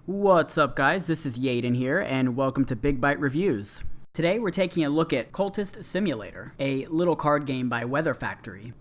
What's up guys, this is Yaden here, and welcome to Big Bite Reviews. Today we're taking a look at Cultist Simulator, a little card game by Weather Factory.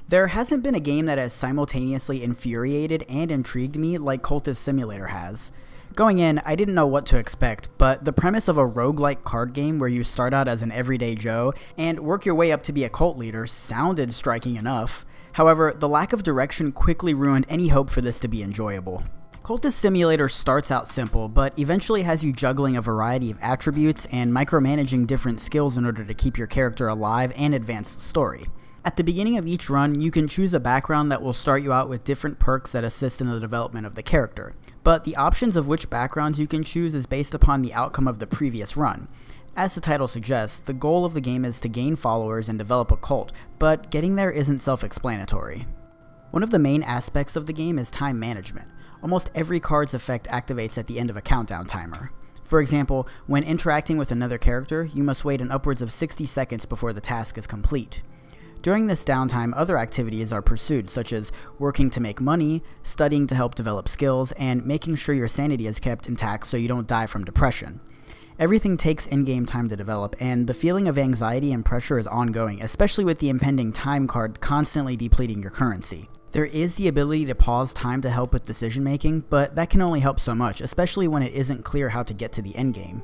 There hasn't been a game that has simultaneously infuriated and intrigued me like Cultist Simulator has. Going in, I didn't know what to expect, but the premise of a roguelike card game where you start out as an everyday Joe and work your way up to be a cult leader sounded striking enough. However, the lack of direction quickly ruined any hope for this to be enjoyable. Cultist Simulator starts out simple, but eventually has you juggling a variety of attributes and micromanaging different skills in order to keep your character alive and advance the story. At the beginning of each run, you can choose a background that will start you out with different perks that assist in the development of the character, but the options of which backgrounds you can choose is based upon the outcome of the previous run. As the title suggests, the goal of the game is to gain followers and develop a cult, but getting there isn't self-explanatory. One of the main aspects of the game is time management. Almost every card's effect activates at the end of a countdown timer. For example, when interacting with another character, you must wait an upwards of 60 seconds before the task is complete. During this downtime, other activities are pursued, such as working to make money, studying to help develop skills, and making sure your sanity is kept intact so you don't die from depression. Everything takes in-game time to develop, and the feeling of anxiety and pressure is ongoing, especially with the impending time card constantly depleting your currency. There is the ability to pause time to help with decision making, but that can only help so much, especially when it isn't clear how to get to the endgame.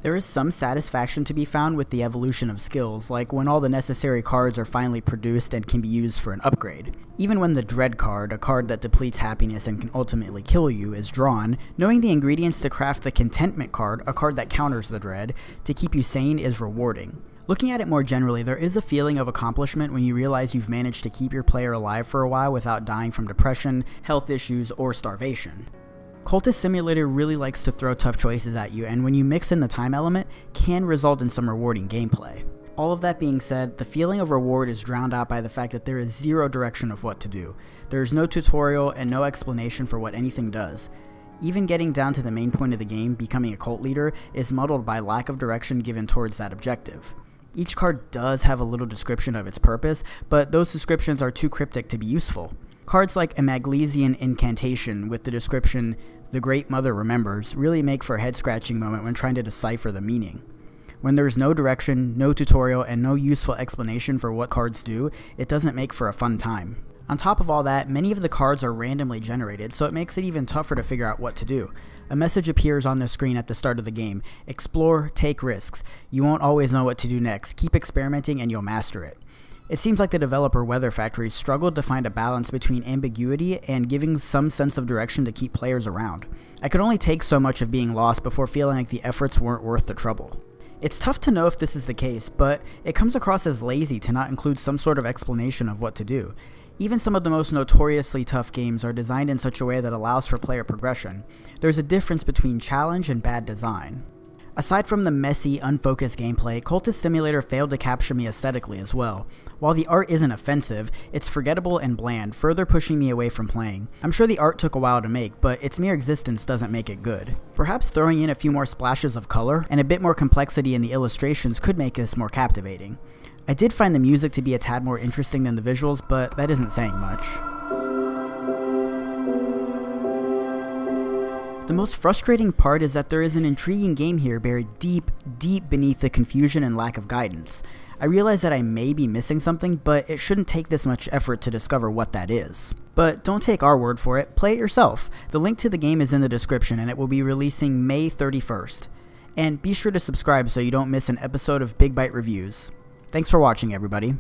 There is some satisfaction to be found with the evolution of skills, like when all the necessary cards are finally produced and can be used for an upgrade. Even when the Dread card, a card that depletes happiness and can ultimately kill you, is drawn, knowing the ingredients to craft the Contentment card, a card that counters the Dread, to keep you sane is rewarding. Looking at it more generally, there is a feeling of accomplishment when you realize you've managed to keep your player alive for a while without dying from depression, health issues, or starvation. Cultist Simulator really likes to throw tough choices at you, and when you mix in the time element, can result in some rewarding gameplay. All of that being said, the feeling of reward is drowned out by the fact that there is zero direction of what to do. There is no tutorial and no explanation for what anything does. Even getting down to the main point of the game, becoming a cult leader, is muddled by lack of direction given towards that objective. Each card does have a little description of its purpose, but those descriptions are too cryptic to be useful. Cards like a Maglesian Incantation with the description, "The Great Mother Remembers," really make for a head-scratching moment when trying to decipher the meaning. When there is no direction, no tutorial, and no useful explanation for what cards do, it doesn't make for a fun time. On top of all that, many of the cards are randomly generated, so it makes it even tougher to figure out what to do. A message appears on the screen at the start of the game. Explore, take risks. You won't always know what to do next. Keep experimenting and you'll master it. It seems like the developer Weather Factory struggled to find a balance between ambiguity and giving some sense of direction to keep players around. I could only take so much of being lost before feeling like the efforts weren't worth the trouble. It's tough to know if this is the case, but it comes across as lazy to not include some sort of explanation of what to do. Even some of the most notoriously tough games are designed in such a way that allows for player progression. There's a difference between challenge and bad design. Aside from the messy, unfocused gameplay, Cultist Simulator failed to capture me aesthetically as well. While the art isn't offensive, it's forgettable and bland, further pushing me away from playing. I'm sure the art took a while to make, but its mere existence doesn't make it good. Perhaps throwing in a few more splashes of color and a bit more complexity in the illustrations could make this more captivating. I did find the music to be a tad more interesting than the visuals, but that isn't saying much. The most frustrating part is that there is an intriguing game here buried deep, deep beneath the confusion and lack of guidance. I realize that I may be missing something, but it shouldn't take this much effort to discover what that is. But don't take our word for it, play it yourself. The link to the game is in the description and it will be releasing May 31st. And be sure to subscribe so you don't miss an episode of Big Bite Reviews. Thanks for watching, everybody.